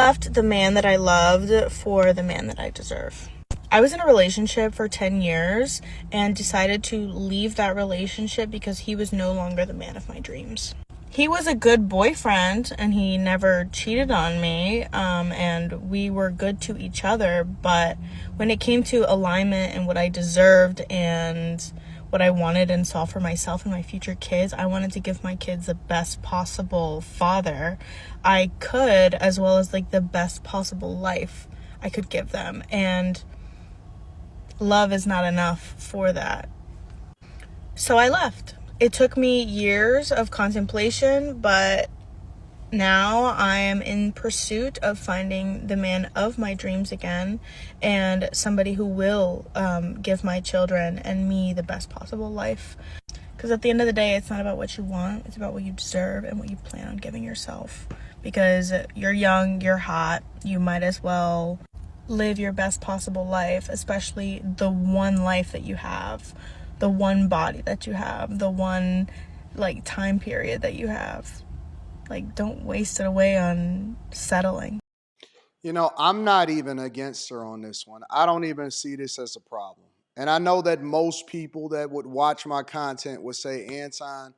left the man that I loved for the man that I deserve. I was in a relationship for 10 years and decided to leave that relationship because he was no longer the man of my dreams. He was a good boyfriend and he never cheated on me, and we were good to each other, but when it came to alignment and what I deserved and what I wanted and saw for myself and my future kids, I wanted to give my kids the best possible father I could, as well as like the best possible life I could give them, and love is not enough for that. So I left. It took me years of contemplation, but now I am in pursuit of finding the man of my dreams again, and somebody who will give my children and me the best possible life. Because at the end of the day, it's not about what you want, it's about what you deserve and what you plan on giving yourself. Because you're young, you're hot, you might as well live your best possible life, especially the one life that you have, the one body that you have, the one like time period that you have. Like, don't waste it away on settling. I'm not even against her on this one. I don't even see this as a problem. And I know that most people that would watch my content would say, Anton,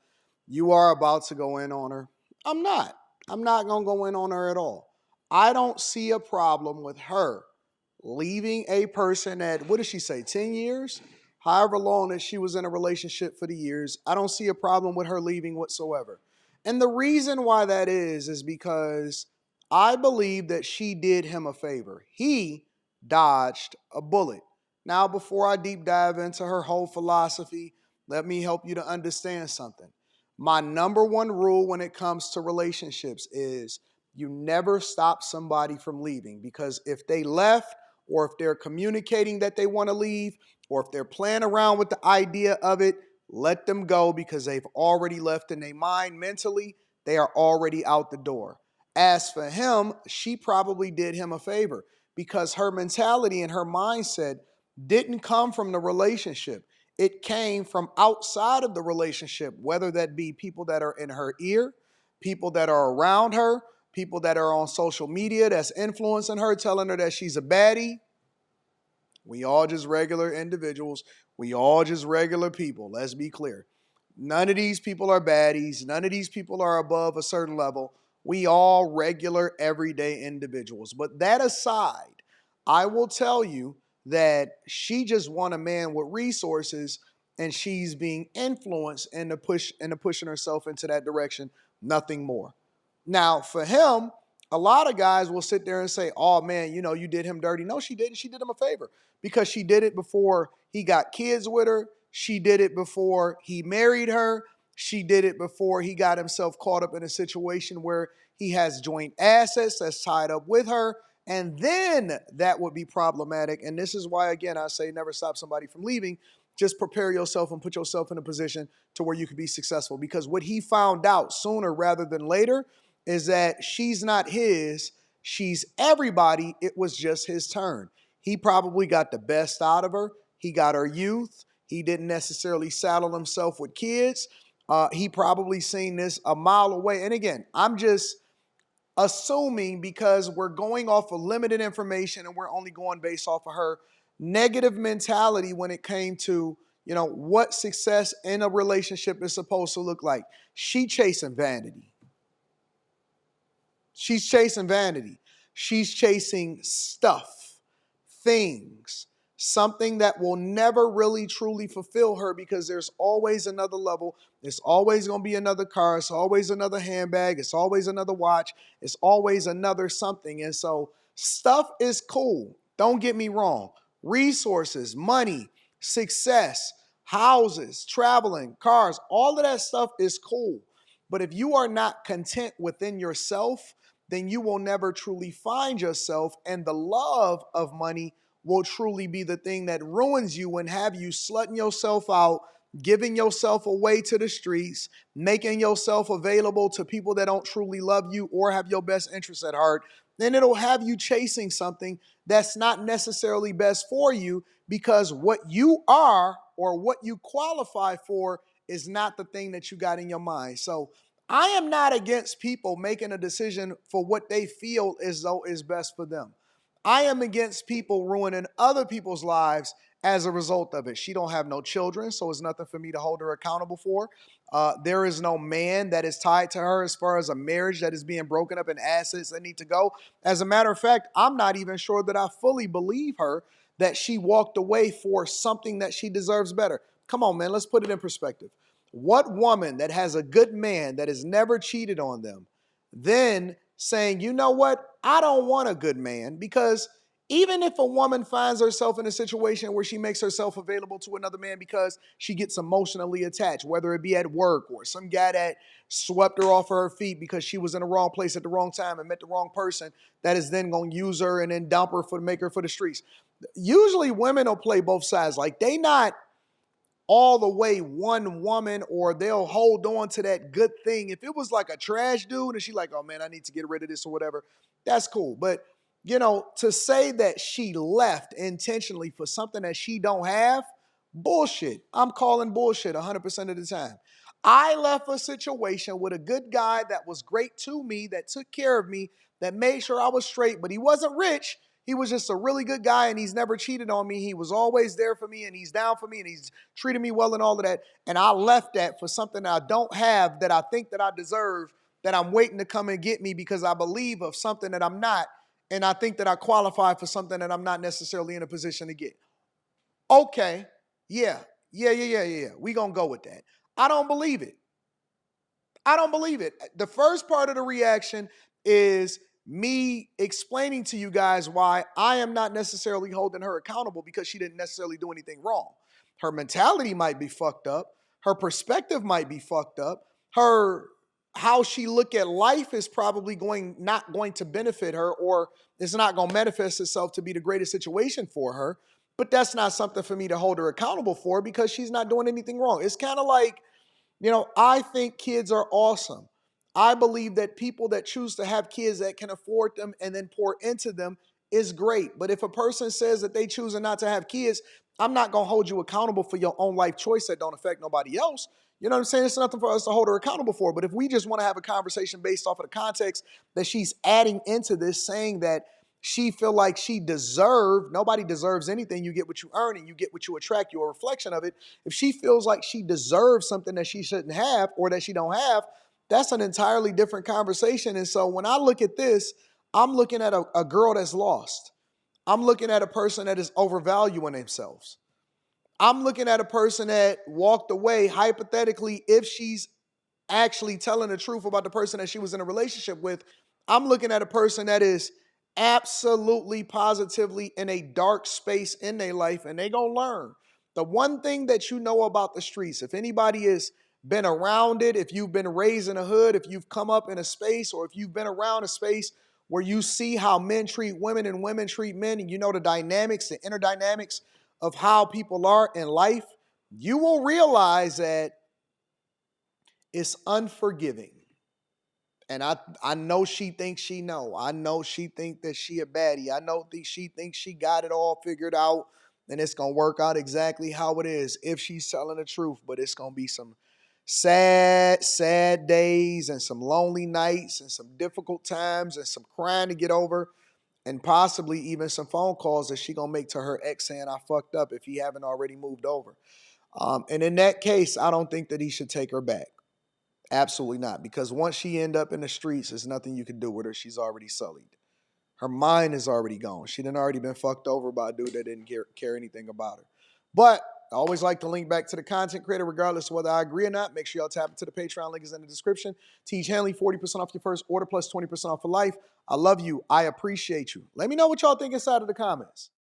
you are about to go in on her. I'm not. I'm not going to go in on her at all. I don't see a problem with her leaving a person at, what did she say, 10 years? However long that she was in a relationship for the years. I don't see a problem with her leaving whatsoever. And the reason why that is because I believe that she did him a favor. He dodged a bullet. Now, before I deep dive into her whole philosophy, let me help you to understand something. My number one rule when it comes to relationships is you never stop somebody from leaving, because if they left, or if they're communicating that they want to leave, or if they're playing around with the idea of it, let them go, because they've already left in their mind mentally. They are already out the door. As for him, she probably did him a favor because her mentality and her mindset didn't come from the relationship. It came from outside of the relationship, whether that be people that are in her ear, people that are around her, people that are on social media that's influencing her, telling her that she's a baddie. We all just regular individuals. We all just regular people. Let's be clear. None of these people are baddies. None of these people are above a certain level. We all regular, everyday individuals. But that aside, I will tell you that she just want a man with resources, and she's being influenced into pushing herself into that direction. Nothing more. Now, for him, a lot of guys will sit there and say, oh man, you did him dirty. No, she didn't. She did him a favor because she did it before he got kids with her. She did it before he married her. She did it before he got himself caught up in a situation where he has joint assets that's tied up with her. And then that would be problematic. And this is why, again, I say never stop somebody from leaving. Just prepare yourself and put yourself in a position to where you can be successful. Because what he found out sooner rather than later is that she's not his, she's everybody. It was just his turn. He probably got the best out of her. He got her youth. He didn't necessarily saddle himself with kids. He probably seen this a mile away. And again, I'm just assuming because we're going off of limited information and we're only going based off of her negative mentality when it came to, what success in a relationship is supposed to look like. She chasing vanity. She's chasing vanity. She's chasing stuff, things, something that will never really truly fulfill her, because there's always another level. There's always going to be another car. It's always another handbag. It's always another watch. It's always another something. And so stuff is cool. Don't get me wrong. Resources, money, success, houses, traveling, cars, all of that stuff is cool. But if you are not content within yourself, then you will never truly find yourself, and the love of money will truly be the thing that ruins you and have you slutting yourself out, giving yourself away to the streets, making yourself available to people that don't truly love you or have your best interests at heart. Then it'll have you chasing something that's not necessarily best for you, because what you are or what you qualify for is not the thing that you got in your mind. So I am not against people making a decision for what they feel as though is best for them. I am against people ruining other people's lives as a result of it. She don't have no children, so it's nothing for me to hold her accountable for. There is no man that is tied to her as far as a marriage that is being broken up and assets that need to go. As a matter of fact, I'm not even sure that I fully believe her that she walked away for something that she deserves better. Come on, man, let's put it in perspective. What woman that has a good man that has never cheated on them, then saying, you know what, I don't want a good man? Because even if a woman finds herself in a situation where she makes herself available to another man because she gets emotionally attached, whether it be at work or some guy that swept her off of her feet because she was in the wrong place at the wrong time and met the wrong person, that is then going to use her and then dump her for make her for the streets. Usually women will play both sides. Like they not all the way one woman, or they'll hold on to that good thing. If it was like a trash dude and she like, oh man, I need to get rid of this or whatever, that's cool. But to say that she left intentionally for something that she don't have, bullshit. I'm calling bullshit 100% of the time. I left a situation with a good guy that was great to me, that took care of me, that made sure I was straight, but he wasn't rich. He was just a really good guy, and he's never cheated on me. He was always there for me, and he's down for me, and he's treated me well and all of that. And I left that for something that I don't have, that I think that I deserve, that I'm waiting to come and get me because I believe of something that I'm not, and I think that I qualify for something that I'm not necessarily in a position to get. Okay, yeah. We gonna go with that. I don't believe it. I don't believe it. The first part of the reaction is me explaining to you guys why I am not necessarily holding her accountable, because she didn't necessarily do anything wrong. Her mentality might be fucked up. Her perspective might be fucked up. Her how she look at life is probably not going to benefit her, or it's not going to manifest itself to be the greatest situation for her. But that's not something for me to hold her accountable for, because she's not doing anything wrong. It's kind of like, I think kids are awesome. I believe that people that choose to have kids that can afford them and then pour into them is great. But if a person says that they choose not to have kids, I'm not going to hold you accountable for your own life choice that don't affect nobody else. You know what I'm saying? It's nothing for us to hold her accountable for. But if we just want to have a conversation based off of the context that she's adding into this, saying that she feel like nobody deserves anything. You get what you earn and you get what you attract. You're a reflection of it. If she feels like she deserves something that she shouldn't have or that she don't have, that's an entirely different conversation. And so when I look at this, I'm looking at a girl that's lost. I'm looking at a person that is overvaluing themselves. I'm looking at a person that walked away, hypothetically, if she's actually telling the truth about the person that she was in a relationship with. I'm looking at a person that is absolutely positively in a dark space in their life, and they gonna learn. The one thing that you know about the streets, if anybody has been around it, if you've been raised in a hood, if you've come up in a space, or if you've been around a space where you see how men treat women and women treat men, and you know the dynamics, the inner dynamics of how people are in life, you will realize that it's unforgiving. And I know she thinks she know. I know she think that she a baddie. I know she thinks she got it all figured out, and it's going to work out exactly how it is if she's telling the truth. But it's going to be some sad days and some lonely nights and some difficult times and some crying to get over, and possibly even some phone calls that she going to make to her ex saying, I fucked up, if he haven't already moved over. And in that case, I don't think that he should take her back. Absolutely not. Because once she end up in the streets, there's nothing you can do with her. She's already sullied. Her mind is already gone. She done already been fucked over by a dude that didn't care anything about her. But I always like to link back to the content creator, regardless of whether I agree or not. Make sure y'all tap into the Patreon. Link is in the description. Teach Hanley 40% off your first order plus 20% off for life. I love you. I appreciate you. Let me know what y'all think inside of the comments.